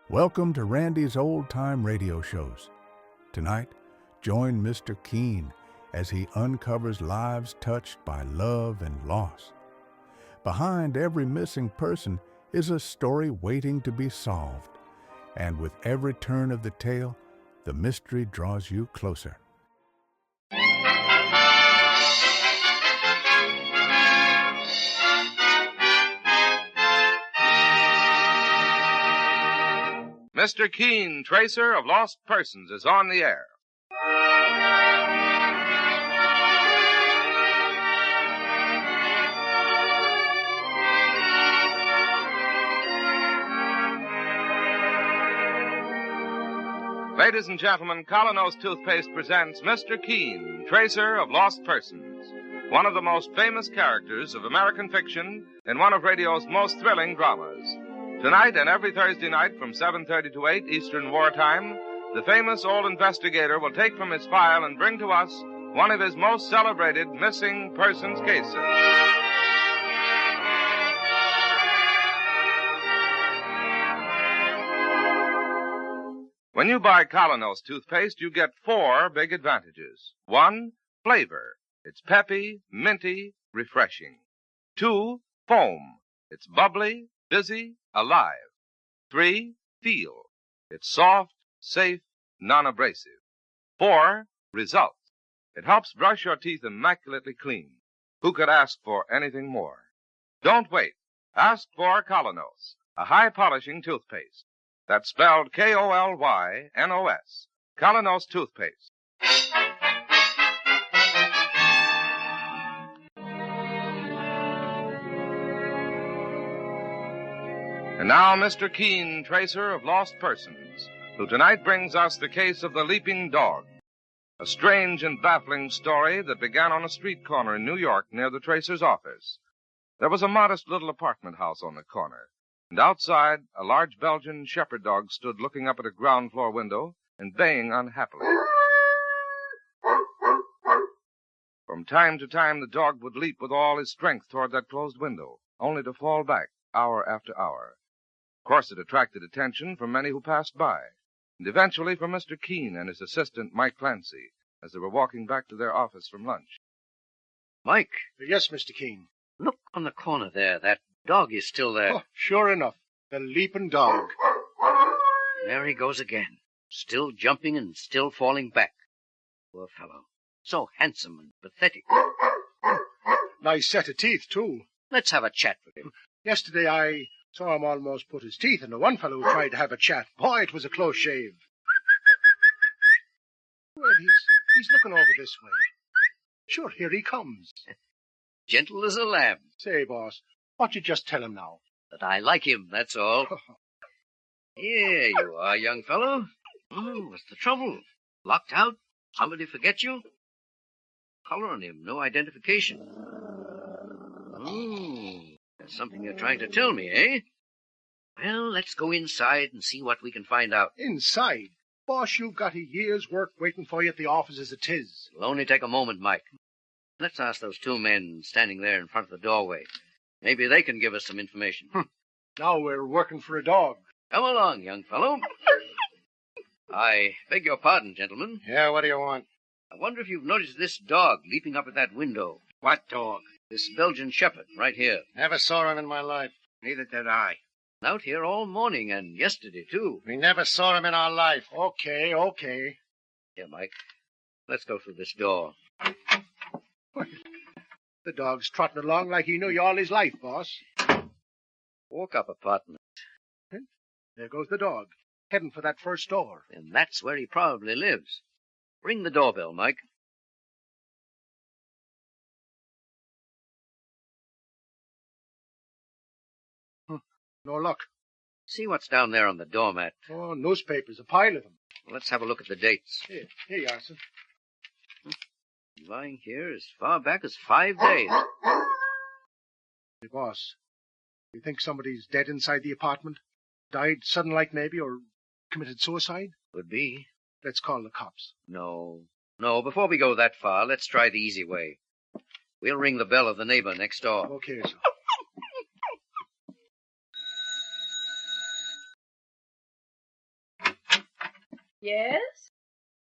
Welcome to Randy's Old Time Radio Shows. Tonight, join Mr. Keene as he uncovers lives touched by love and loss. Behind every missing person is a story waiting to be solved. And with every turn of the tale, the mystery draws you closer. Mr. Keene, Tracer of Lost Persons, is on the air. Ladies and gentlemen, Colonos Toothpaste presents Mr. Keene, Tracer of Lost Persons, one of the most famous characters of American fiction in one of radio's most thrilling dramas. Tonight and every Thursday night from 7:30 to 8 Eastern Wartime, the famous old investigator will take from his file and bring to us one of his most celebrated missing persons cases. When you buy Colonos toothpaste, you get 4 big advantages. 1, flavor. It's peppy, minty, refreshing. 2, foam. It's bubbly, busy, alive. 3, feel. It's soft, safe, non-abrasive. 4, results. It helps brush your teeth immaculately clean. Who could ask for anything more? Don't wait. Ask for Colonos, a high-polishing toothpaste. That's spelled K-O-L-Y-N-O-S. Colonos toothpaste. And now, Mr. Keene, Tracer of Lost Persons, who tonight brings us the case of the Leaping Dog, a strange and baffling story that began on a street corner in New York near the Tracer's office. There was a modest little apartment house on the corner, and outside, a large Belgian shepherd dog stood looking up at a ground floor window and baying unhappily. From time to time, the dog would leap with all his strength toward that closed window, only to fall back hour after hour. Of course, it attracted attention from many who passed by, and eventually from Mr. Keene and his assistant, Mike Clancy, as they were walking back to their office from lunch. Mike, Yes, Mr. Keene. look on the corner there. That dog is still there. Oh, sure enough. The leaping dog. There he goes again. Still jumping and still falling back. Poor fellow. So handsome and pathetic. Nice set of teeth, too. Let's have a chat with him. Yesterday I saw him almost put his teeth into one fellow who tried to have a chat. Boy, it was a close shave. Well, he's looking over this way. Sure, here he comes. Gentle as a lamb. Say, boss, what'd you just tell him now? That I like him, that's all. Here you are, young fellow. What's the trouble? Locked out? Somebody forget you? Collar on him, no identification. That's something you're trying to tell me, eh? Well, let's go inside and see what we can find out. Inside? Boss, you've got a year's work waiting for you at the office as it is. It'll only take a moment, Mike. Let's ask those 2 men standing there in front of the doorway. Maybe they can give us some information. Now we're working for a dog. Come along, young fellow. I beg your pardon, gentlemen. Yeah, what do you want? I wonder if you've noticed this dog leaping up at that window. What dog? This Belgian shepherd, right here. Never saw him in my life. Neither did I. Out here all morning and yesterday, too. We never saw him in our life. Okay. Here, Mike. Let's go through this door. The dog's trotting along like he knew you all his life, boss. Walk up apartment. There goes the dog, heading for that first door. And that's where he probably lives. Ring the doorbell, Mike. No luck. See what's down there on the doormat. Oh, newspapers, a pile of them. Let's have a look at the dates. Here you are, sir. Lying here as far back as 5 days. Hey, boss, you think somebody's dead inside the apartment? Died sudden like maybe, or committed suicide? Could be. Let's call the cops. No, before we go that far, let's try the easy way. We'll ring the bell of the neighbor next door. Okay, sir. Yes?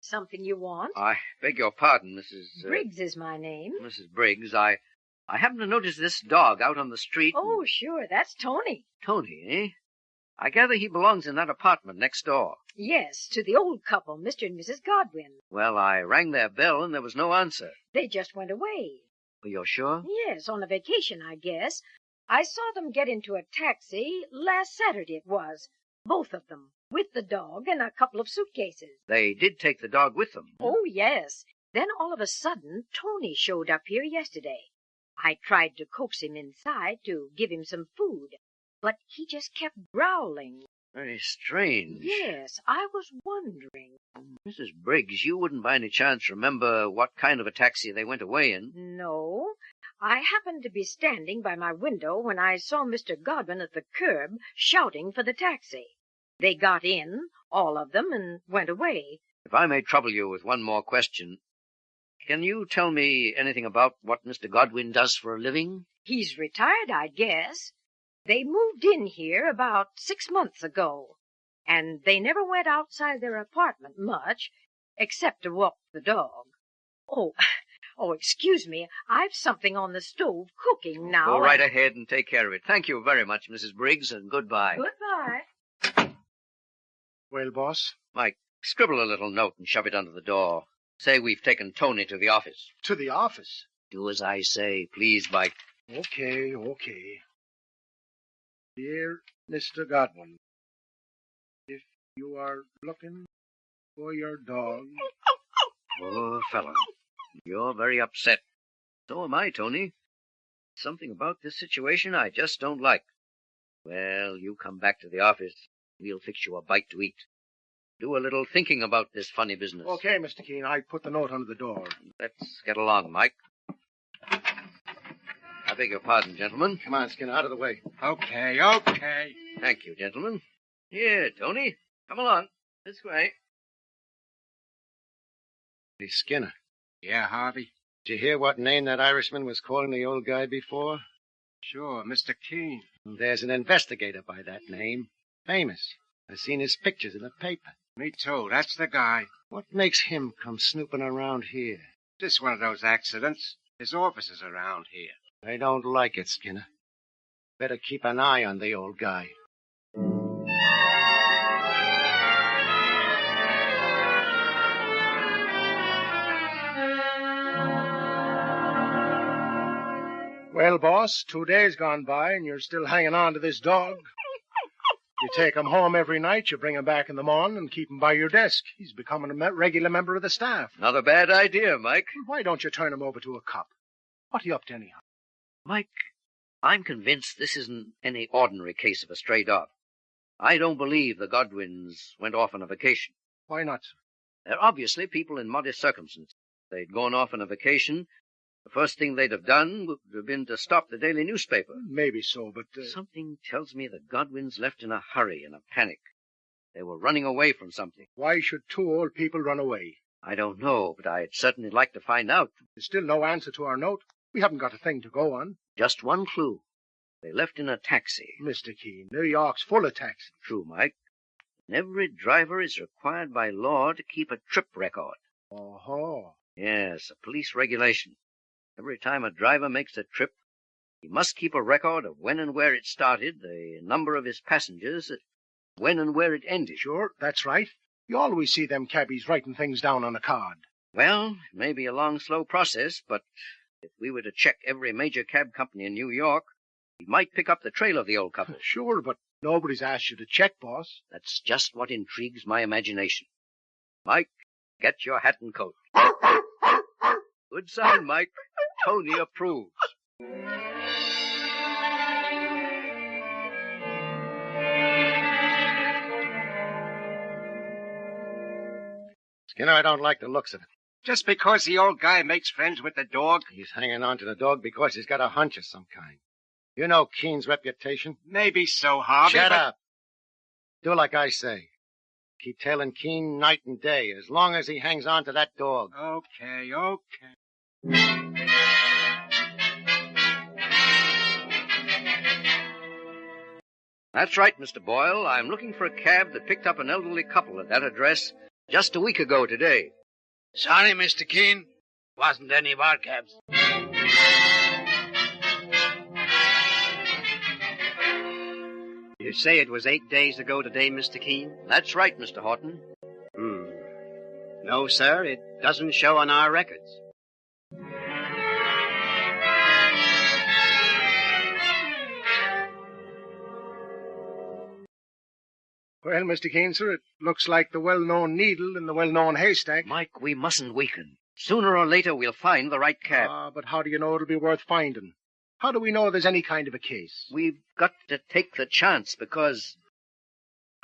Something you want? I beg your pardon, Mrs. Briggs is my name. Mrs. Briggs. I happened to notice this dog out on the street. Oh, sure, that's Tony. Tony, eh? I gather he belongs in that apartment next door. Yes, to the old couple, Mr. and Mrs. Godwin. Well, I rang their bell and there was no answer. They just went away. Are you sure? Yes, on a vacation, I guess. I saw them get into a taxi last Saturday it was. Both of them, with the dog and a couple of suitcases. They did take the dog with them. Oh, yes. Then all of a sudden, Tony showed up here yesterday. I tried to coax him inside to give him some food, but he just kept growling. Very strange. Yes, I was wondering. Mrs. Briggs, you wouldn't by any chance remember what kind of a taxi they went away in? No. I happened to be standing by my window when I saw Mr. Godwin at the curb shouting for the taxi. They got in, all of them, and went away. If I may trouble you with one more question, can you tell me anything about what Mr. Godwin does for a living? He's retired, I guess. They moved in here about 6 months ago, and they never went outside their apartment much, except to walk the dog. Oh, excuse me. I've something on the stove cooking now. Go right ahead and take care of it. Thank you very much, Mrs. Briggs, and goodbye. Goodbye. Well, boss? Mike, scribble a little note and shove it under the door. Say we've taken Tony to the office. To the office? Do as I say, please, Mike. Okay. Dear Mr. Godwin, if you are looking for your dog... Poor fellow. You're very upset. So am I, Tony. Something about this situation I just don't like. Well, you come back to the office. We'll fix you a bite to eat. Do a little thinking about this funny business. Okay, Mr. Keene. I put the note under the door. Let's get along, Mike. I beg your pardon, gentlemen. Come on, Skinner, out of the way. Okay. Thank you, gentlemen. Here, Tony. Come along. This way. Hey, Skinner, Yeah, Harvey? did you hear what name that Irishman was calling the old guy before? Sure, Mr. Keene. There's an investigator by that name. Famous. I've seen his pictures in the paper. Me too, that's the guy. What makes him come snooping around here? Just one of those accidents. His office is around here. I don't like it, Skinner. Better keep an eye on the old guy. Well, boss, 2 days gone by, and you're still hanging on to this dog. You take him home every night, you bring him back in the morning, and keep him by your desk. He's becoming a regular member of the staff. Not a bad idea, Mike. Why don't you turn him over to a cop? What are you up to anyhow? Mike, I'm convinced this isn't any ordinary case of a stray dog. I don't believe the Godwins went off on a vacation. Why not, sir? They're obviously people in modest circumstances. They'd gone off on a vacation. The first thing they'd have done would have been to stop the daily newspaper. Maybe so, but... Something tells me the Godwins left in a hurry, in a panic. They were running away from something. Why should 2 old people run away? I don't know, but I'd certainly like to find out. There's still no answer to our note. We haven't got a thing to go on. Just one clue. They left in a taxi. Mr. Keene, New York's full of taxis. True, Mike. And every driver is required by law to keep a trip record. Oh. Yes, a police regulation. Every time a driver makes a trip, he must keep a record of when and where it started, the number of his passengers, when and where it ended. Sure, that's right. You always see them cabbies writing things down on a card. Well, it may be a long, slow process, but if we were to check every major cab company in New York, we might pick up the trail of the old couple. Sure, but nobody's asked you to check, boss. That's just what intrigues my imagination. Mike, get your hat and coat. Good sign, Mike. Tony approves. Skinner, I don't like the looks of it. Just because the old guy makes friends with the dog? He's hanging on to the dog because he's got a hunch of some kind. You know Keene's reputation. Maybe so, Harvey. Shut up. Do like I say. Keep tailing Keene night and day, as long as he hangs on to that dog. Okay. That's right, Mr. Boyle. I'm looking for a cab that picked up an elderly couple at that address Just a week ago today. Sorry, Mr. Keene. Wasn't any of our cabs. You say it was 8 days ago today, Mr. Keene? That's right, Mr. Horton. No, sir, it doesn't show on our records. Well, Mr. Keene, sir, it looks like the well-known needle in the well-known haystack. Mike, we mustn't weaken. Sooner or later, we'll find the right cab. But how do you know it'll be worth finding? How do we know there's any kind of a case? We've got to take the chance because...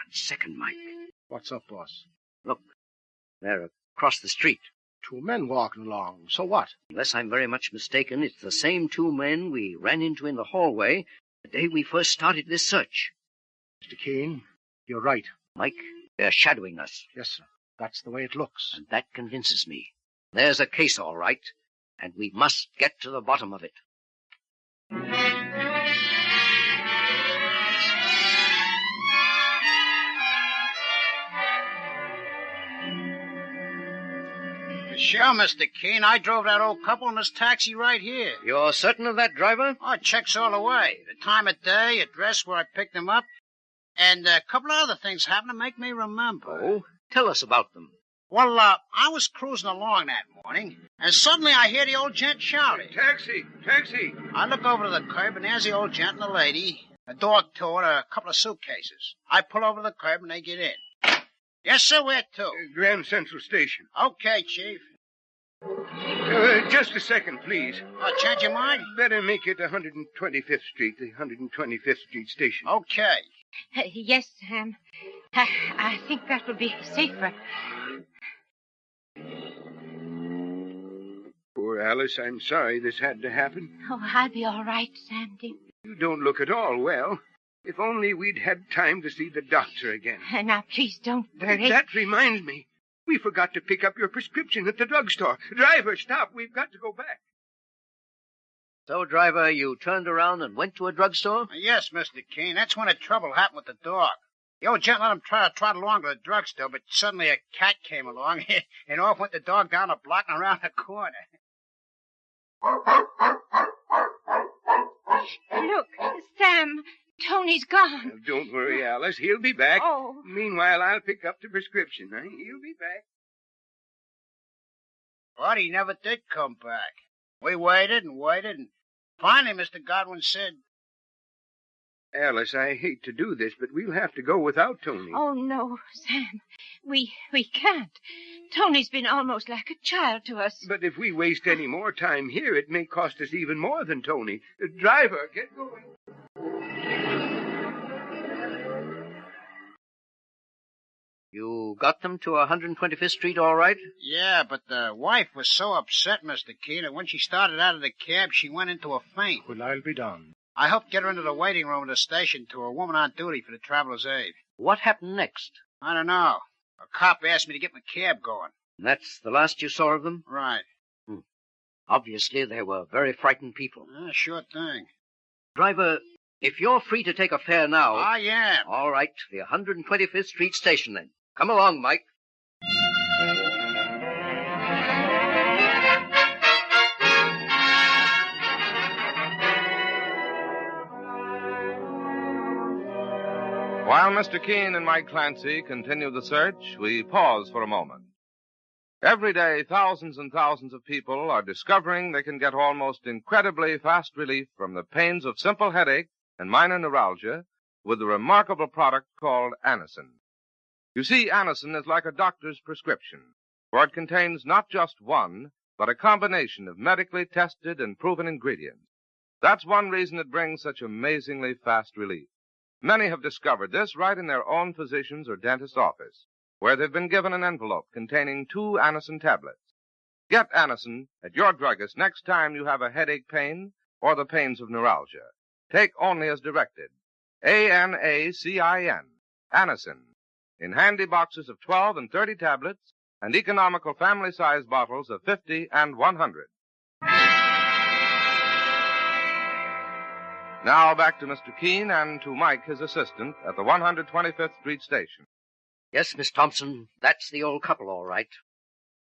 1 second, Mike. What's up, boss? Look, they're across the street. 2 men walking along. So what? Unless I'm very much mistaken, it's the same 2 men we ran into in the hallway the day we first started this search. Mr. Keene, you're right. Mike, they're shadowing us. Yes, sir. That's the way it looks. And that convinces me. There's a case, all right, and we must get to the bottom of it. Sure, Mr. Keene. I drove that old couple in this taxi right here. You're certain of that, driver? Oh, it checks all the way. The time of day, address where I picked them up, and a couple of other things happened to make me remember. Oh, tell us about them. Well, I was cruising along that morning, and suddenly I hear the old gent shouting. Taxi! Taxi! I look over to the curb, and there's the old gent and the lady, a dog too, and a couple of suitcases. I pull over to the curb, and they get in. Yes, sir, where to? Grand Central Station. Okay, Chief. Just a second, please. Oh, change your mind? Better make it 125th Street, the 125th Street station. Okay. Yes, Sam. I think that would be safer. Poor Alice, I'm sorry this had to happen. Oh, I'll be all right, Sandy. You don't look at all well. If only we'd had time to see the doctor again. Now, please don't worry. That reminds me. We forgot to pick up your prescription at the drugstore. Driver, stop. We've got to go back. So, driver, you turned around and went to a drugstore? Yes, Mr. Keene. That's when the trouble happened with the dog. The old gent let him try to trot along to the drugstore, but suddenly a cat came along, and off went the dog down a block and around the corner. Look, Sam, Tony's gone. Don't worry, Alice. He'll be back. Oh. Meanwhile, I'll pick up the prescription. He'll be back. But he never did come back. We waited and waited, and finally Mr. Godwin said... Alice, I hate to do this, but we'll have to go without Tony. Oh, no, Sam. We can't. Tony's been almost like a child to us. But if we waste any more time here, it may cost us even more than Tony. Driver, get going. You got them to 125th Street all right? Yeah, but the wife was so upset, Mr. Keene, that when she started out of the cab, she went into a faint. Well, I'll be done. I helped get her into the waiting room of the station to a woman on duty for the Traveler's Aid. What happened next? I don't know. A cop asked me to get my cab going. That's the last you saw of them? Right. Obviously, they were very frightened people. Sure thing. Driver, if you're free to take a fare now... I am. All right, the 125th Street station, then. Come along, Mike. While Mr. Keene and Mike Clancy continue the search, we pause for a moment. Every day, thousands and thousands of people are discovering they can get almost incredibly fast relief from the pains of simple headache and minor neuralgia with the remarkable product called Anacin. You see, Anacin is like a doctor's prescription, for it contains not just one, but a combination of medically tested and proven ingredients. That's one reason it brings such amazingly fast relief. Many have discovered this right in their own physician's or dentist's office, where they've been given an envelope containing 2 Anacin tablets. Get Anacin at your druggist next time you have a headache pain or the pains of neuralgia. Take only as directed. Anacin, Anacin, in handy boxes of 12 and 30 tablets and economical family-size bottles of 50 and 100. Now back to Mr. Keene and to Mike, his assistant, at the 125th Street station. Yes, Miss Thompson, that's the old couple, all right.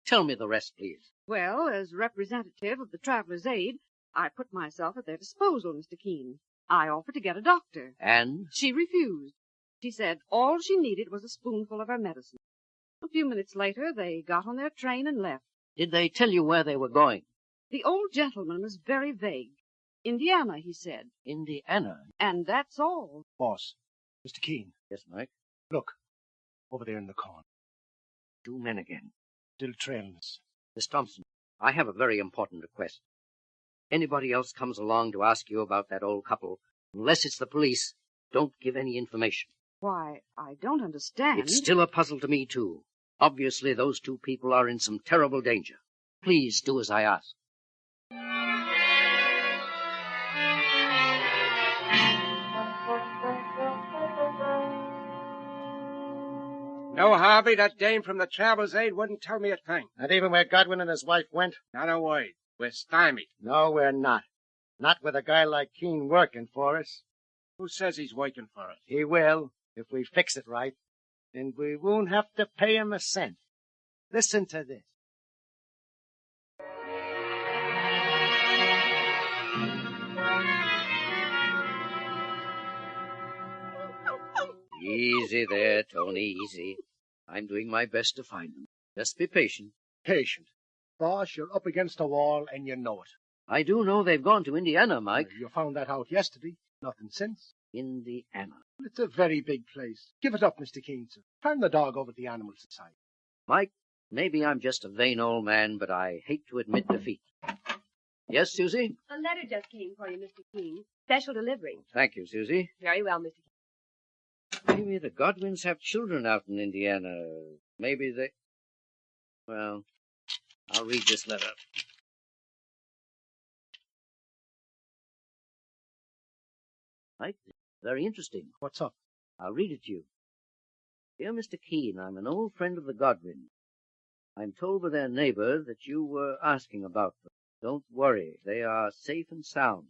Tell me the rest, please. Well, as representative of the Traveler's Aid, I put myself at their disposal, Mr. Keene. I offered to get a doctor. And? She refused. She said all she needed was a spoonful of her medicine. A few minutes later, they got on their train and left. Did they tell you where they were going? The old gentleman was very vague. Indiana, he said. Indiana? And that's all. Boss, Mr. Keene. Yes, Mike? Look, over there in the corner. 2 men again. Still trailing us. Miss Thompson, I have a very important request. Anybody else comes along to ask you about that old couple, unless it's the police, don't give any information. Why, I don't understand. It's still a puzzle to me, too. Obviously, those two people are in some terrible danger. Please do as I ask. No, Harvey, that dame from the Travel's Aid wouldn't tell me a thing. Not even where Godwin and his wife went? Not a word. We're stymied. No, we're not. Not with a guy like Keene working for us. Who says he's working for us? He will, if we fix it right. And we won't have to pay him a cent. Listen to this. Easy there, Tony, easy. I'm doing my best to find them. Just be patient. Patient. Boss, you're up against a wall and you know it. I do know they've gone to Indiana, Mike. You found that out yesterday. Nothing since. Indiana. It's a very big place. Give it up, Mr. Keene, sir. Turn the dog over to the animal society. Mike, maybe I'm just a vain old man, but I hate to admit defeat. Yes, Susie? A letter just came for you, Mr. Keene. Special delivery. Thank you, Susie. Very well, Mr. Keene. Maybe the Godwins have children out in Indiana. Maybe they... Well, I'll read this letter. Mike, very interesting. What's up? I'll read it to you. Dear Mr. Keene, I'm an old friend of the Godwins. I'm told by their neighbor that you were asking about them. Don't worry, they are safe and sound.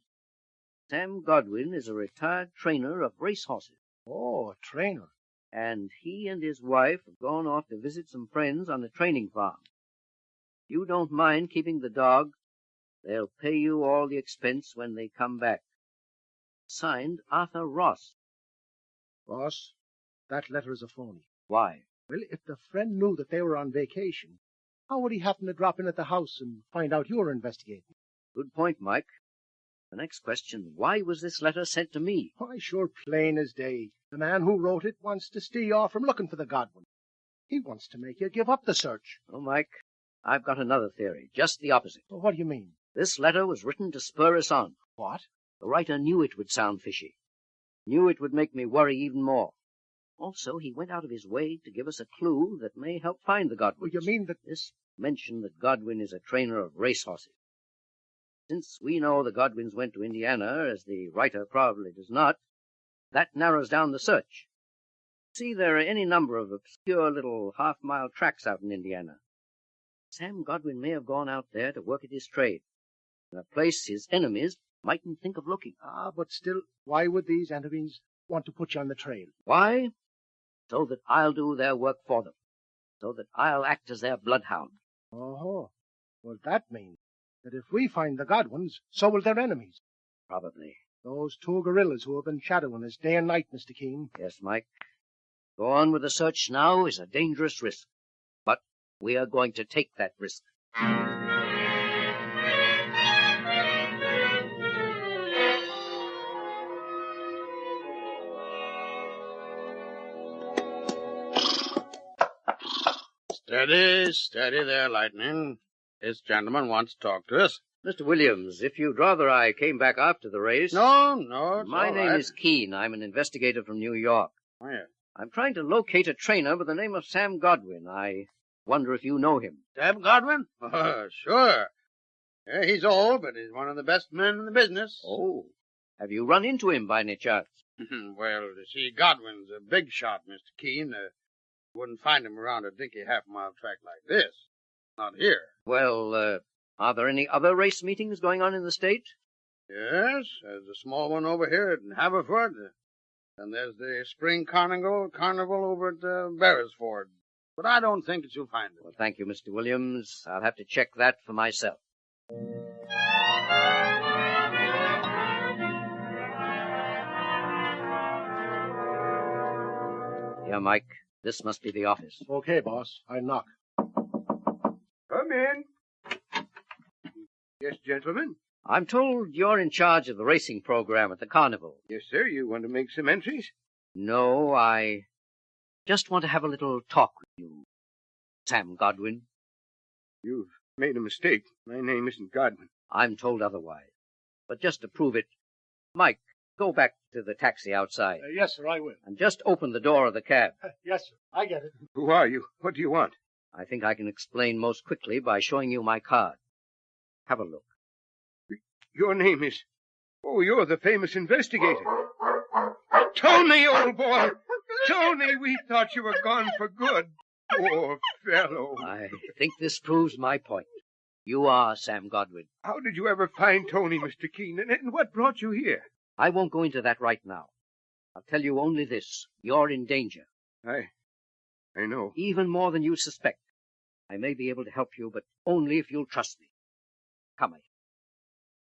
Sam Godwin is a retired trainer of racehorses. Oh, a trainer. And he and his wife have gone off to visit some friends on the training farm. You don't mind keeping the dog. They'll pay you all the expense when they come back. Signed, Arthur Ross. Boss, that letter is a phony. Why? Well, if the friend knew that they were on vacation, how would he happen to drop in at the house and find out you were investigating? Good point, Mike. The next question, why was this letter sent to me? Why, sure, plain as day. The man who wrote it wants to steer you off from looking for the Godwin. He wants to make you give up the search. Oh, Mike, I've got another theory, just the opposite. Well, what do you mean? This letter was written to spur us on. What? The writer knew it would sound fishy. Knew it would make me worry even more. Also, he went out of his way to give us a clue that may help find the Godwins. Well, you mean that... This mention that Godwin is a trainer of racehorses. Since we know the Godwins went to Indiana, as the writer probably does not, that narrows down the search. See, there are any number of obscure little half-mile tracks out in Indiana. Sam Godwin may have gone out there to work at his trade, in a place his enemies mightn't think of looking. Ah, but still, why would these enemies want to put you on the trail? Why? So that I'll do their work for them. So that I'll act as their bloodhound. Oh, well, that means that if we find the Godwins, so will their enemies. Probably. Those two guerrillas who have been shadowing us day and night, Mr. Keene. Yes, Mike. Go on with the search now is a dangerous risk. But we are going to take that risk. Steady, steady there, Lightning. This gentleman wants to talk to us. Mr. Williams, if you'd rather I came back after the race... No, it's My all name right. is Keene. I'm an investigator from New York. Oh, yeah. I'm trying to locate a trainer by the name of Sam Godwin. I wonder if you know him. Sam Godwin? Oh, sure. Yeah, he's old, but he's one of the best men in the business. Oh. Have you run into him by any chance? Well, you see, Godwin's a big shot, Mr. Keene. Wouldn't find him around a dinky half-mile track like this. Not here. Well, are there any other race meetings going on in the state? Yes, there's a small one over here at Haverford. And there's the spring carnival over at Beresford. But I don't think that you'll find it. Well, thank you, Mr. Williams. I'll have to check that for myself. Here, Mike. This must be the office. Okay, boss. I knock. Come in. Yes, gentlemen. I'm told you're in charge of the racing program at the carnival. Yes, sir. You want to make some entries? No, I just want to have a little talk with you, Sam Godwin. You've made a mistake. My name isn't Godwin. I'm told otherwise. But just to prove it, Mike, go back to the taxi outside. Yes, sir, I will. And just open the door of the cab. Yes, sir. I get it. Who are you? What do you want? I think I can explain most quickly by showing you my card. Have a look. Your name is... Oh, you're the famous investigator. Tony, old boy! Tony, we thought you were gone for good. Poor fellow. I think this proves my point. You are Sam Godwin. How did you ever find Tony, Mr. Keene? And what brought you here? I won't go into that right now. I'll tell you only this. You're in danger. I know. Even more than you suspect. I may be able to help you, but only if you'll trust me. Come here.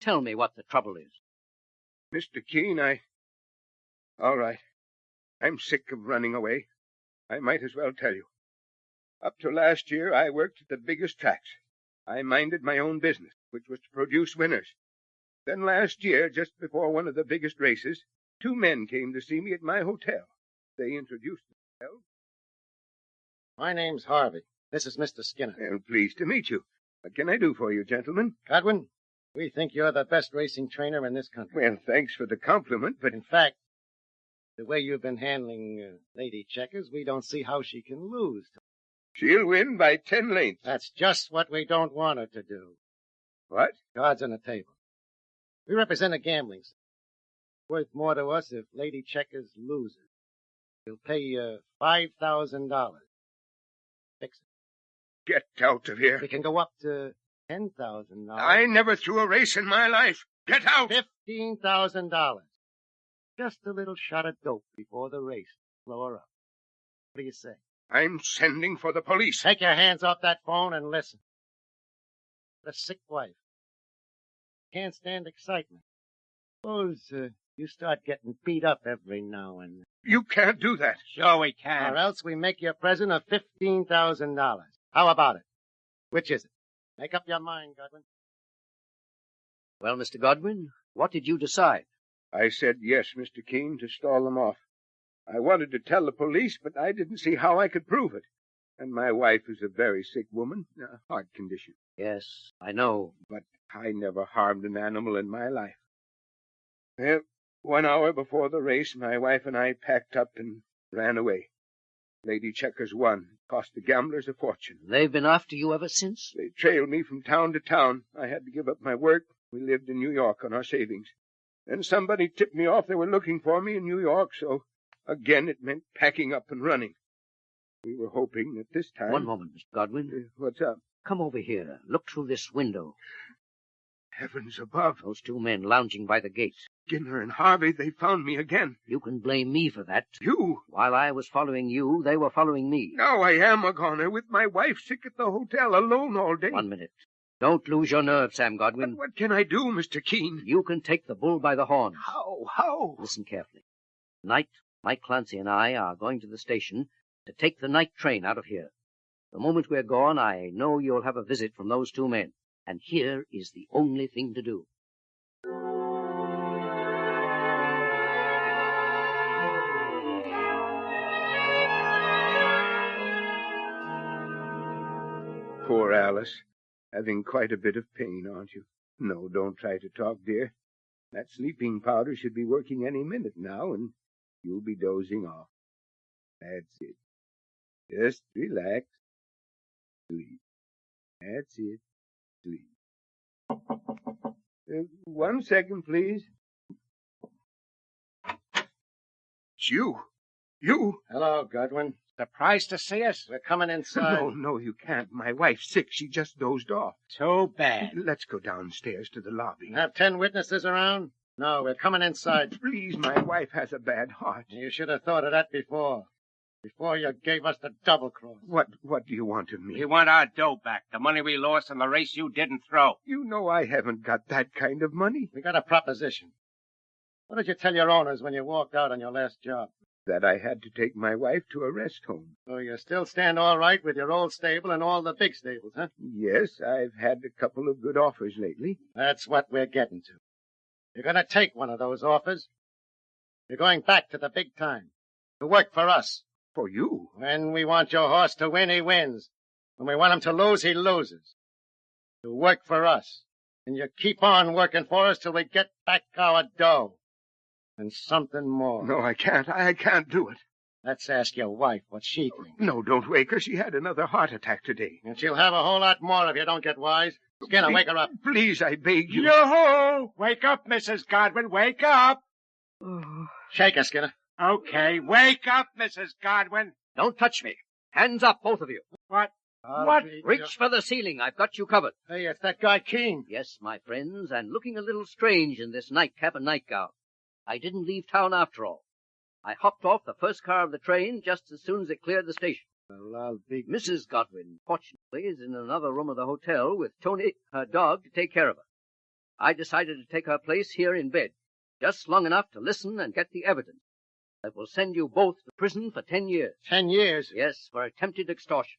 Tell me what the trouble is. Mr. Keene, All right. I'm sick of running away. I might as well tell you. Up to last year, I worked at the biggest tracks. I minded my own business, which was to produce winners. Then last year, just before one of the biggest races, 2 men came to see me at my hotel. They introduced themselves. My name's Harvey. This is Mr. Skinner. Well, pleased to meet you. What can I do for you, gentlemen? Godwin, we think you're the best racing trainer in this country. Well, thanks for the compliment, but... In fact, the way you've been handling Lady Checkers, we don't see how she can lose. She'll win by 10 lengths. That's just what we don't want her to do. What? Cards on the table. We represent a gambling system. Worth more to us if Lady Checkers loses. We'll pay you $5,000. Fix it. Get out of here. We can go up to $10,000. I never threw a race in my life. Get out! $15,000. Just a little shot of dope before the race. Blow her up. What do you say? I'm sending for the police. Take your hands off that phone and listen. The sick wife. Can't stand excitement. Suppose you start getting beat up every now and then. You can't do that. Sure we can. Or else we make you a present of $15,000. How about it? Which is it? Make up your mind, Godwin. Well, Mr. Godwin, what did you decide? I said yes, Mr. Keene, to stall them off. I wanted to tell the police, but I didn't see how I could prove it. And my wife is a very sick woman, a heart condition. Yes, I know. But I never harmed an animal in my life. Well, 1 hour before the race, my wife and I packed up and ran away. Lady Checkers won. Cost the gamblers a fortune. They've been after you ever since? They trailed me from town to town. I had to give up my work. We lived in New York on our savings. Then somebody tipped me off they were looking for me in New York, so again it meant packing up and running. We were hoping that this time... One moment, Mr. Godwin. What's up? Come over here. Look through this window. Heavens above. Those 2 men lounging by the gate. Skinner and Harvey, they found me again. You can blame me for that. You? While I was following you, they were following me. Now I am a goner, with my wife sick at the hotel, alone all day. 1 minute. Don't lose your nerve, Sam Godwin. But what can I do, Mr. Keene? You can take the bull by the horns. How? Listen carefully. Tonight, Mike Clancy and I are going to the station to take the night train out of here. The moment we're gone, I know you'll have a visit from those 2 men. And here is the only thing to do. Poor Alice. Having quite a bit of pain, aren't you? No, don't try to talk, dear. That sleeping powder should be working any minute now, and you'll be dozing off. That's it. Just relax. Sleep. That's it. Sleep. 1 second, please. It's you. You? Hello, Godwin. Surprised to see us? We're coming inside. No, you can't. My wife's sick. She just dozed off. Too bad. Let's go downstairs to the lobby. Have 10 witnesses around? No, we're coming inside. Please, my wife has a bad heart. You should have thought of that before. Before you gave us the double cross. What do you want of me? We want our dough back, the money we lost in the race you didn't throw. You know I haven't got that kind of money. We got a proposition. What did you tell your owners when you walked out on your last job? That I had to take my wife to a rest home. So you still stand all right with your old stable and all the big stables, huh? Yes, I've had a couple of good offers lately. That's what we're getting to. You're going to take one of those offers. You're going back to the big time. To work for us. For you? When we want your horse to win, he wins. When we want him to lose, he loses. To work for us. And you keep on working for us till we get back our dough. And something more. No, I can't. I can't do it. Let's ask your wife what she thinks. No, don't wake her. She had another heart attack today. And she'll have a whole lot more if you don't get wise. Skinner, wake her up. Please, I beg you. Yoo-hoo! Wake up, Mrs. Godwin. Wake up. Shake her, Skinner. Okay, wake up, Mrs. Godwin. Don't touch me. Hands up, both of you. What? What? Reach for the ceiling. I've got you covered. Hey, it's that guy Keene. Yes, my friends, and looking a little strange in this nightcap and nightgown. I didn't leave town after all. I hopped off the first car of the train just as soon as it cleared the station. Well, I'll be... Mrs. Godwin, fortunately, is in another room of the hotel with Tony, her dog, to take care of her. I decided to take her place here in bed, just long enough to listen and get the evidence that will send you both to prison for 10 years. 10 years? Yes, for attempted extortion.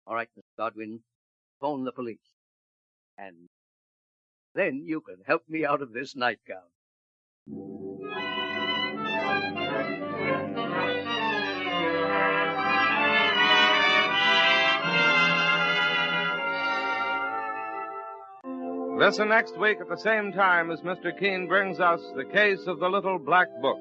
All right, Mr. Godwin, phone the police. And then you can help me out of this nightgown. Listen next week at the same time as Mr. Keene brings us the case of the Little Black Book.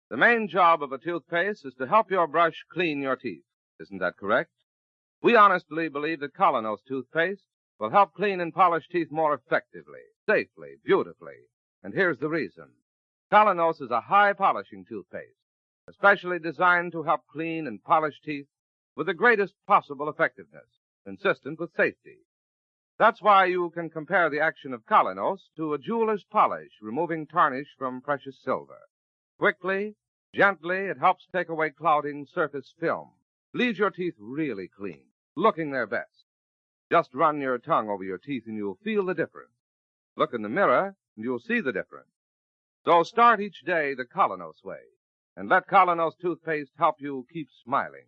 The main job of a toothpaste is to help your brush clean your teeth. Isn't that correct? We honestly believe that Colonos toothpaste will help clean and polish teeth more effectively, safely, beautifully. And here's the reason. Colonos is a high-polishing toothpaste, especially designed to help clean and polish teeth with the greatest possible effectiveness, consistent with safety. That's why you can compare the action of Colonos to a jeweler's polish, removing tarnish from precious silver. Quickly, gently, it helps take away clouding surface film, leaves your teeth really clean, looking their best. Just run your tongue over your teeth and you'll feel the difference. Look in the mirror and you'll see the difference. So start each day the Colonos way, and let Colonos toothpaste help you keep smiling.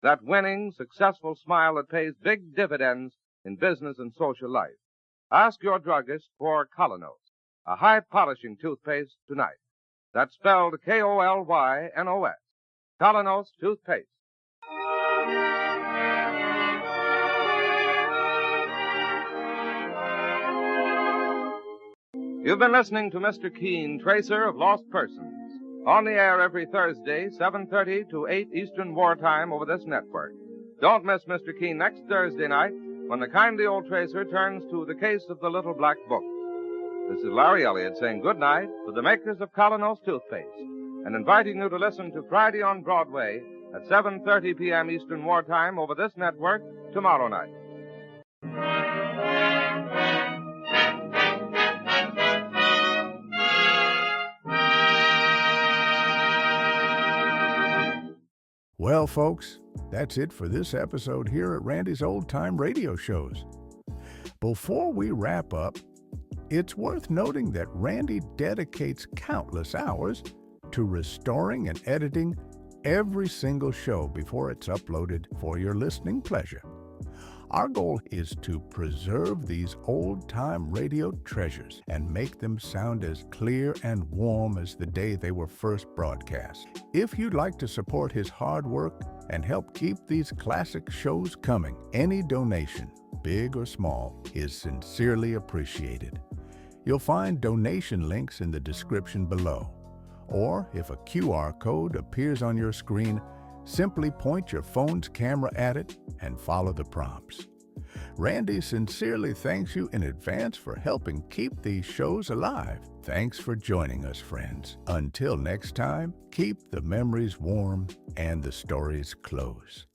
That winning, successful smile that pays big dividends in business and social life. Ask your druggist for Colonos, a high-polishing toothpaste tonight. That's spelled K-O-L-Y-N-O-S. Colonos toothpaste. You've been listening to Mr. Keene, Tracer of Lost Persons, on the air every Thursday, 7:30 to 8 Eastern Wartime over this network. Don't miss Mr. Keene next Thursday night when the kindly old Tracer turns to the case of the Little Black Book. This is Larry Elliott saying good night to the makers of Colonos toothpaste and inviting you to listen to Friday on Broadway at 7:30 p.m. Eastern Wartime over this network tomorrow night. Well, folks, that's it for this episode here at Randy's Old Time Radio Shows. Before we wrap up, it's worth noting that Randy dedicates countless hours to restoring and editing every single show before it's uploaded for your listening pleasure. Our goal is to preserve these old-time radio treasures and make them sound as clear and warm as the day they were first broadcast. If you'd like to support his hard work and help keep these classic shows coming, any donation, big or small, is sincerely appreciated. You'll find donation links in the description below. Or if a QR code appears on your screen, simply point your phone's camera at it and follow the prompts. Randy sincerely thanks you in advance for helping keep these shows alive. Thanks for joining us, friends. Until next time, keep the memories warm and the stories close.